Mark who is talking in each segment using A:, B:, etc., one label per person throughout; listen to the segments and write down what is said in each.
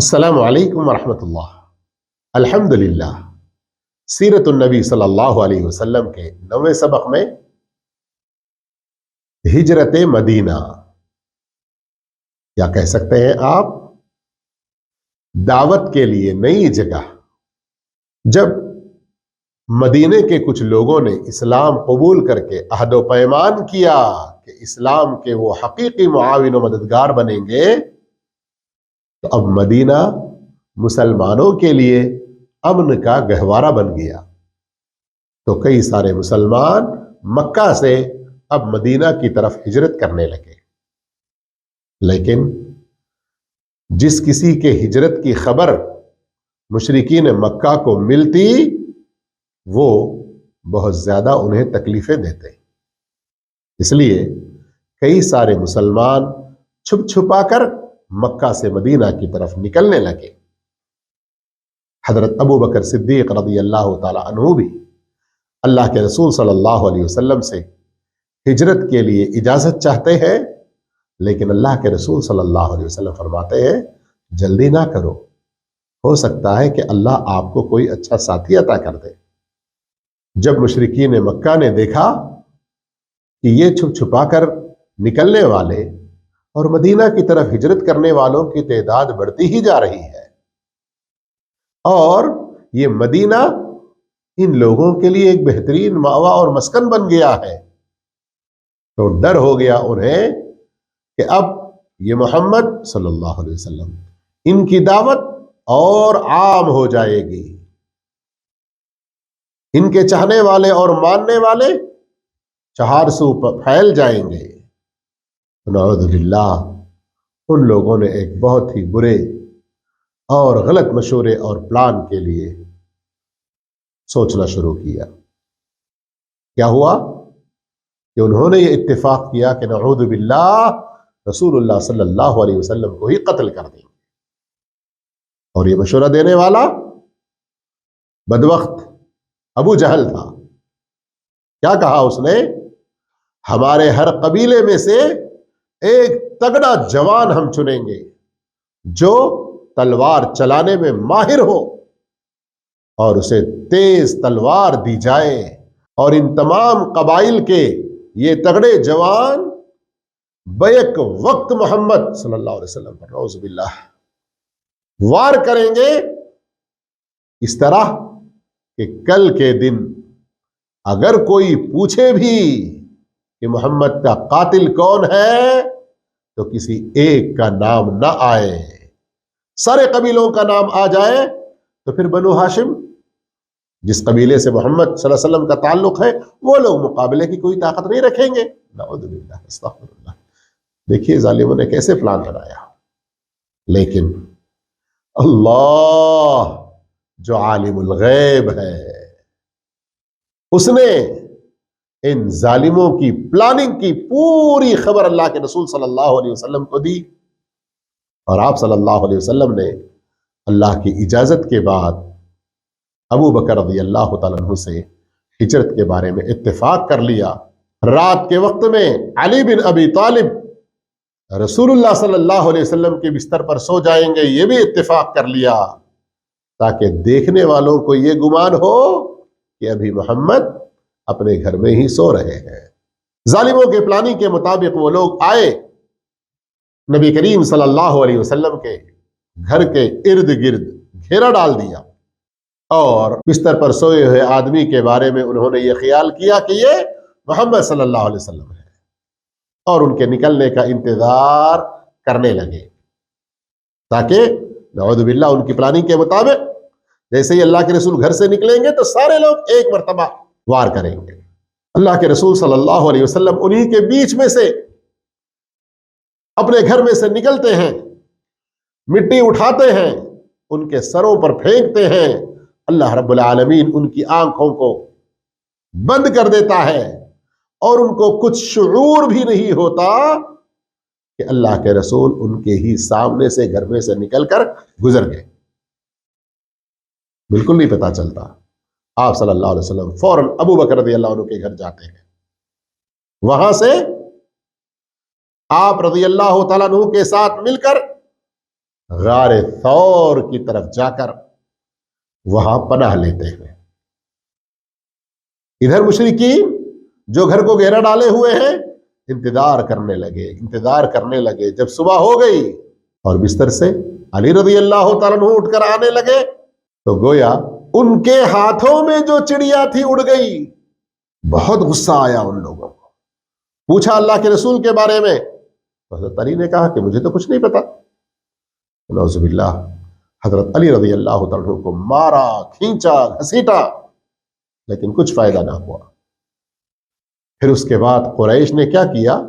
A: السلام علیکم ورحمۃ اللہ۔ الحمدللہ، سیرت النبی صلی اللہ علیہ وسلم کے 9ویں سبق میں ہجرت مدینہ، یا کہہ سکتے ہیں آپ دعوت کے لیے نئی جگہ۔ جب مدینے کے کچھ لوگوں نے اسلام قبول کر کے عہد و پیمان کیا کہ اسلام کے وہ حقیقی معاون و مددگار بنیں گے، تو اب مدینہ مسلمانوں کے لیے امن کا گہوارہ بن گیا۔ تو کئی سارے مسلمان مکہ سے اب مدینہ کی طرف ہجرت کرنے لگے۔ لیکن جس کسی کے ہجرت کی خبر مشرکین مکہ کو ملتی، وہ بہت زیادہ انہیں تکلیفیں دیتے۔ اس لیے کئی سارے مسلمان چھپ چھپا کر مکہ سے مدینہ کی طرف نکلنے لگے۔ حضرت ابو بکر صدیق رضی اللہ تعالی عنہ بھی اللہ کے رسول صلی اللہ علیہ وسلم سے ہجرت کے لیے اجازت چاہتے ہیں، لیکن اللہ کے رسول صلی اللہ علیہ وسلم فرماتے ہیں جلدی نہ کرو، ہو سکتا ہے کہ اللہ آپ کو کوئی اچھا ساتھی عطا کر دے۔ جب مشرکین مکہ نے دیکھا کہ یہ چھپ چھپا کر نکلنے والے اور مدینہ کی طرف ہجرت کرنے والوں کی تعداد بڑھتی ہی جا رہی ہے، اور یہ مدینہ ان لوگوں کے لیے ایک بہترین مأوی اور مسکن بن گیا ہے، تو ڈر ہو گیا انہیں کہ اب یہ محمد صلی اللہ علیہ وسلم ان کی دعوت اور عام ہو جائے گی، ان کے چاہنے والے اور ماننے والے چہار سو پھیل جائیں گے۔ نعوذ باللہ، ان لوگوں نے ایک بہت ہی برے اور غلط مشورے اور پلان کے لیے سوچنا شروع کیا۔ کیا ہوا کہ انہوں نے یہ اتفاق کیا کہ نعوذ باللہ رسول اللہ صلی اللہ علیہ وسلم کو ہی قتل کر دیں گے۔ اور یہ مشورہ دینے والا بدبخت ابو جہل تھا۔ کیا کہا اس نے؟ ہمارے ہر قبیلے میں سے ایک تگڑا جوان ہم چنیں گے جو تلوار چلانے میں ماہر ہو، اور اسے تیز تلوار دی جائے، اور ان تمام قبائل کے یہ تگڑے جوان بیک وقت محمد صلی اللہ علیہ وسلم پر نعوذ باللہ وار کریں گے، اس طرح کہ کل کے دن اگر کوئی پوچھے بھی کہ محمد کا قاتل کون ہے، تو کسی ایک کا نام نہ آئے، سارے قبیلوں کا نام آ جائے، تو پھر بنو ہاشم جس قبیلے سے محمد صلی اللہ علیہ وسلم کا تعلق ہے، وہ لوگ مقابلے کی کوئی طاقت نہیں رکھیں گے۔ نعوذ باللہ، استغفر اللہ۔ دیکھیے ظالموں نے کیسے پلان بنایا، لیکن اللہ جو عالم الغیب ہے، اس نے ان ظالموں کی پلاننگ کی پوری خبر اللہ کے رسول صلی اللہ علیہ وسلم کو دی، اور آپ صلی اللہ علیہ وسلم نے اللہ کی اجازت کے بعد ابو بکر رضی اللہ تعالیٰ عنہ سے ہجرت کے بارے میں اتفاق کر لیا۔ رات کے وقت میں علی بن ابی طالب رسول اللہ صلی اللہ علیہ وسلم کے بستر پر سو جائیں گے، یہ بھی اتفاق کر لیا، تاکہ دیکھنے والوں کو یہ گمان ہو کہ ابھی محمد اپنے گھر میں ہی سو رہے ہیں۔ ظالموں کے پلاننگ کے مطابق وہ لوگ آئے، نبی کریم صلی اللہ علیہ وسلم کے گھر کے ارد گرد گھیرا ڈال دیا، اور بستر پر سوئے ہوئے آدمی کے بارے میں انہوں نے یہ خیال کیا کہ یہ محمد صلی اللہ علیہ وسلم ہے، اور ان کے نکلنے کا انتظار کرنے لگے، تاکہ نعوذ باللہ ان کی پلاننگ کے مطابق جیسے ہی اللہ کے رسول گھر سے نکلیں گے تو سارے لوگ ایک مرتبہ وار کریں گے۔ اللہ کے رسول صلی اللہ علیہ وسلم انہی کے بیچ میں سے اپنے گھر میں سے نکلتے ہیں، مٹی اٹھاتے ہیں، ان کے سروں پر پھینکتے ہیں، اللہ رب العالمین ان کی آنکھوں کو بند کر دیتا ہے، اور ان کو کچھ شعور بھی نہیں ہوتا کہ اللہ کے رسول ان کے ہی سامنے سے گھر میں سے نکل کر گزر گئے، بالکل نہیں پتا چلتا۔ آپ صلی اللہ علیہ وسلم فوراً ابو بکر رضی اللہ عنہ کے گھر جاتے ہیں، وہاں سے آپ رضی اللہ تعالیٰ عنہ کے ساتھ مل کر غار ثور کی طرف جا کر وہاں پناہ لیتے ہیں۔ ادھر مشرکین جو گھر کو گھیرا ڈالے ہوئے ہیں انتظار کرنے لگے۔ جب صبح ہو گئی اور بستر سے علی رضی اللہ تعالیٰ عنہ اٹھ کر آنے لگے تو گویا ان کے ہاتھوں میں جو چڑیا تھی اڑ گئی۔ بہت غصہ آیا ان لوگوں کو، پوچھا اللہ کے رسول کے بارے میں، حضرت علی نے کہا کہ مجھے تو کچھ نہیں پتا۔ نعوذ باللہ، حضرت علی رضی اللہ تعالیٰ عنہ کو مارا، کھینچا، گھسیٹا، لیکن کچھ فائدہ نہ ہوا۔ پھر اس کے بعد قریش نے کیا کیا؟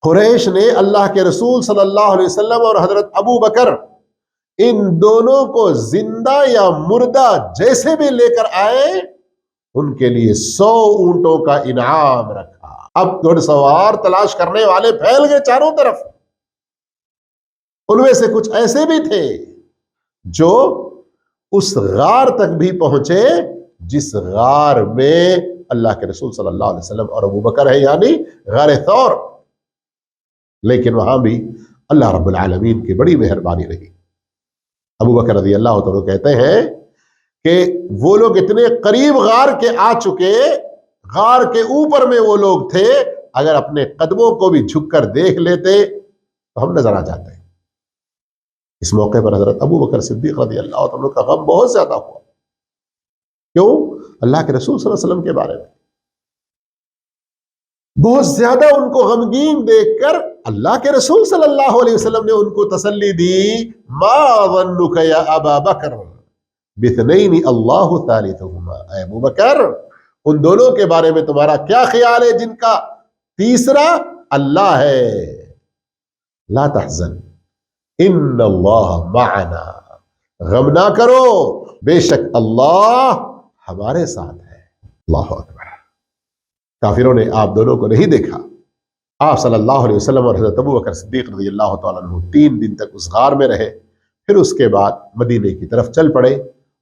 A: قریش نے اللہ کے رسول صلی اللہ علیہ وسلم اور حضرت ابو بکر ان دونوں کو زندہ یا مردہ جیسے بھی لے کر آئے ان کے لیے 100 اونٹوں کا انعام رکھا۔ اب گھڑ سوار تلاش کرنے والے پھیل گئے چاروں طرف۔ ان میں سے کچھ ایسے بھی تھے جو اس غار تک بھی پہنچے جس غار میں اللہ کے رسول صلی اللہ علیہ وسلم اور ابو بکر ہے، یعنی غار ثور۔ لیکن وہاں بھی اللہ رب العالمین کی بڑی مہربانی رہی۔ ابو بکر رضی اللہ تعالیٰ کہتے ہیں کہ وہ لوگ اتنے قریب غار کے آ چکے، غار کے اوپر میں وہ لوگ تھے، اگر اپنے قدموں کو بھی جھک کر دیکھ لیتے تو ہم نظر آ جاتے۔ اس موقع پر حضرت ابو بکر صدیق رضی اللہ عنہ کا غم بہت زیادہ ہوا۔ کیوں؟ اللہ کے رسول صلی اللہ علیہ وسلم کے بارے میں بہت زیادہ ان کو غمگین دیکھ کر اللہ کے رسول صلی اللہ علیہ وسلم نے ان کو تسلی دی، ما ظنک یا ابا بکر باثنین اللہ ثالثہما، اے ابو بکر ان دونوں کے بارے میں تمہارا کیا خیال ہے جن کا تیسرا اللہ ہے؟ لا تحزن ان اللہ معنا، غم نہ کرو، بے شک اللہ ہمارے ساتھ ہے۔ اللہ اکبر۔ کافروں نے آپ دونوں کو نہیں دیکھا۔ آپ صلی اللہ علیہ وسلم اور حضرت ابو بکر صدیق رضی اللہ تعالیٰ عنہ 3 دن تک اس غار میں رہے، پھر اس کے بعد مدینے کی طرف چل پڑے۔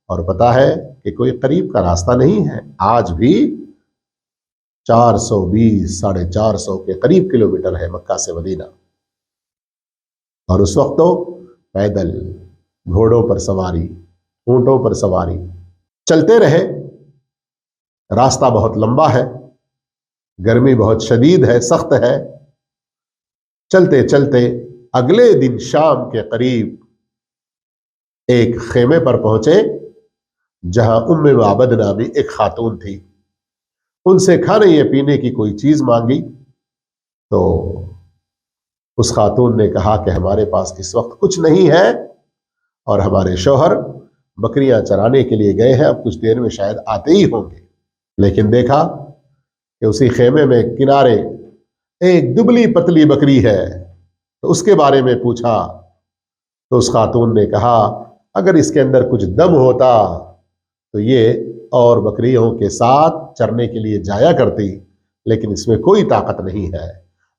A: اور پتا ہے کہ کوئی قریب کا راستہ نہیں ہے، آج بھی 420 450 کے قریب کلومیٹر ہے مکہ سے مدینہ، اور اس وقت تو پیدل، گھوڑوں پر سواری، اونٹوں پر سواری، چلتے رہے۔ راستہ بہت لمبا ہے، گرمی بہت شدید ہے، سخت ہے۔ چلتے چلتے اگلے دن شام کے قریب ایک خیمے پر پہنچے جہاں ام معبد نامی ایک خاتون تھی۔ ان سے کھانے یا پینے کی کوئی چیز مانگی تو اس خاتون نے کہا کہ ہمارے پاس اس وقت کچھ نہیں ہے اور ہمارے شوہر بکریاں چرانے کے لیے گئے ہیں، اب کچھ دیر میں شاید آتے ہی ہوں گے۔ لیکن دیکھا کہ اسی خیمے میں کنارے ایک دبلی پتلی بکری ہے، تو اس کے بارے میں پوچھا تو اس خاتون نے کہا اگر اس کے اندر کچھ دم ہوتا تو یہ اور بکریوں کے ساتھ چرنے کے لیے جایا کرتی، لیکن اس میں کوئی طاقت نہیں ہے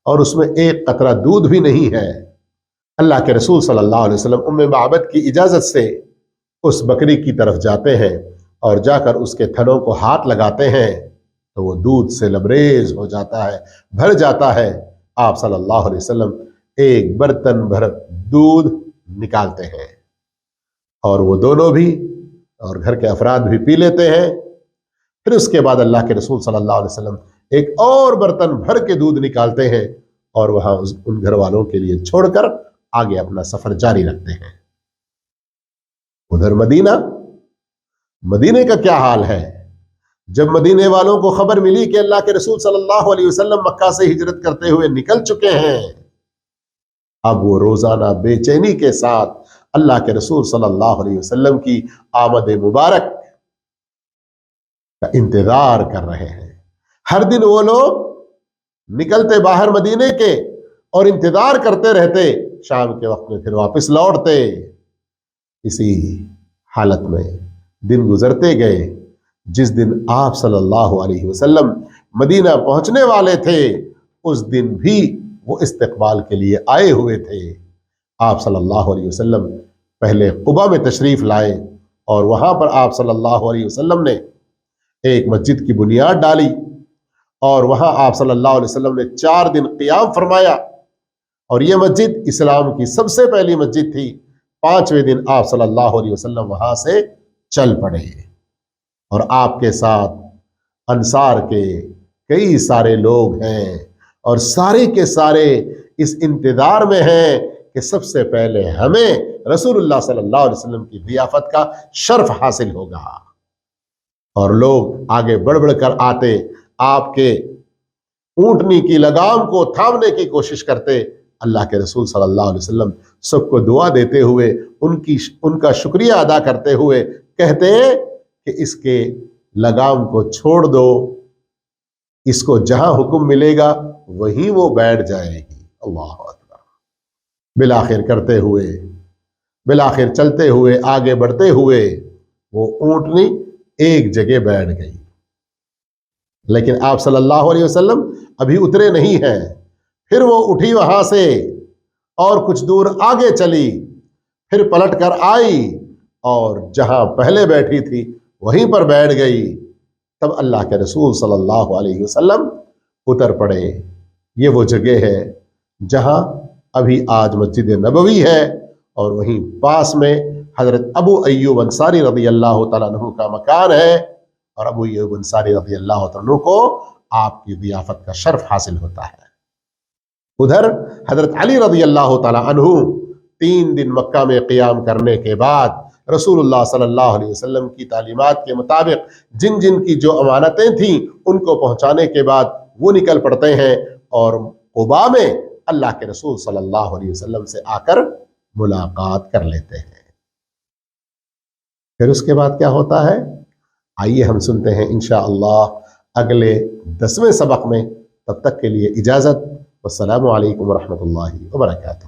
A: اور اس میں ایک قطرہ دودھ بھی نہیں ہے۔ اللہ کے رسول صلی اللہ علیہ وسلم ام معبد کی اجازت سے اس بکری کی طرف جاتے ہیں اور جا کر اس کے تھنوں کو ہاتھ لگاتے ہیں تو وہ دودھ سے لبریز ہو جاتا ہے، بھر جاتا ہے۔ آپ صلی اللہ علیہ وسلم ایک برتن بھر دودھ نکالتے ہیں اور وہ دونوں بھی اور گھر کے افراد بھی پی لیتے ہیں۔ پھر اس کے بعد اللہ کے رسول صلی اللہ علیہ وسلم ایک اور برتن بھر کے دودھ نکالتے ہیں اور وہاں ان گھر والوں کے لیے چھوڑ کر آگے اپنا سفر جاری رکھتے ہیں۔ ادھر مدینے کا کیا حال ہے؟ جب مدینے والوں کو خبر ملی کہ اللہ کے رسول صلی اللہ علیہ وسلم مکہ سے ہجرت کرتے ہوئے نکل چکے ہیں، اب وہ روزانہ بے چینی کے ساتھ اللہ کے رسول صلی اللہ علیہ وسلم کی آمد مبارک کا انتظار کر رہے ہیں۔ ہر دن وہ لوگ نکلتے باہر مدینے کے اور انتظار کرتے رہتے، شام کے وقت میں پھر واپس لوٹتے۔ اسی حالت میں دن گزرتے گئے۔ جس دن آپ صلی اللہ علیہ وسلم مدینہ پہنچنے والے تھے اس دن بھی وہ استقبال کے لیے آئے ہوئے تھے۔ آپ صلی اللہ علیہ وسلم پہلے قباء میں تشریف لائے اور وہاں پر آپ صلی اللہ علیہ وسلم نے ایک مسجد کی بنیاد ڈالی اور وہاں آپ صلی اللہ علیہ وسلم نے 4 دن قیام فرمایا اور یہ مسجد اسلام کی سب سے پہلی مسجد تھی۔ 5ویں دن آپ صلی اللہ علیہ وسلم وہاں سے چل پڑے اور آپ کے ساتھ انصار کے کئی سارے لوگ ہیں اور سارے کے سارے اس انتظار میں ہیں کہ سب سے پہلے ہمیں رسول اللہ صلی اللہ علیہ وسلم کی ضیافت کا شرف حاصل ہوگا۔ اور لوگ آگے بڑھ بڑھ کر آتے، آپ کے اونٹنی کی لگام کو تھامنے کی کوشش کرتے۔ اللہ کے رسول صلی اللہ علیہ وسلم سب کو دعا دیتے ہوئے، ان کا شکریہ ادا کرتے ہوئے کہتے کہ اس کے لگام کو چھوڑ دو، اس کو جہاں حکم ملے گا وہیں وہ بیٹھ جائے گی۔ اللہ اکبر۔ بالآخر کرتے ہوئے، بالآخر چلتے ہوئے، آگے بڑھتے ہوئے وہ اونٹنی ایک جگہ بیٹھ گئی، لیکن آپ صلی اللہ علیہ وسلم ابھی اترے نہیں ہیں۔ پھر وہ اٹھی وہاں سے اور کچھ دور آگے چلی، پھر پلٹ کر آئی اور جہاں پہلے بیٹھی تھی وہیں پر بیٹھ گئی۔ تب اللہ کے رسول صلی اللہ علیہ وسلم اتر پڑے۔ یہ وہ جگہ ہے جہاں ابھی آج مسجد نبوی ہے، اور وہیں پاس میں حضرت ابو ایوب انصاری رضی اللہ تعالیٰ عنہ کا مکان ہے، اور ابو ایوب انصاری رضی اللہ تعالیٰ عنہ کو آپ کی ضیافت کا شرف حاصل ہوتا ہے۔ ادھر حضرت علی رضی اللہ تعالیٰ عنہ 3 دن مکہ میں قیام کرنے کے بعد رسول اللہ صلی اللہ علیہ وسلم کی تعلیمات کے مطابق جن جن کی جو امانتیں تھیں ان کو پہنچانے کے بعد وہ نکل پڑتے ہیں اور قباء میں اللہ کے رسول صلی اللہ علیہ وسلم سے آ کر ملاقات کر لیتے ہیں۔ پھر اس کے بعد کیا ہوتا ہے، آئیے ہم سنتے ہیں انشاءاللہ اگلے 10ویں سبق میں۔ تب تک کے لیے اجازت، والسلام علیکم ورحمۃ اللہ وبرکاتہ۔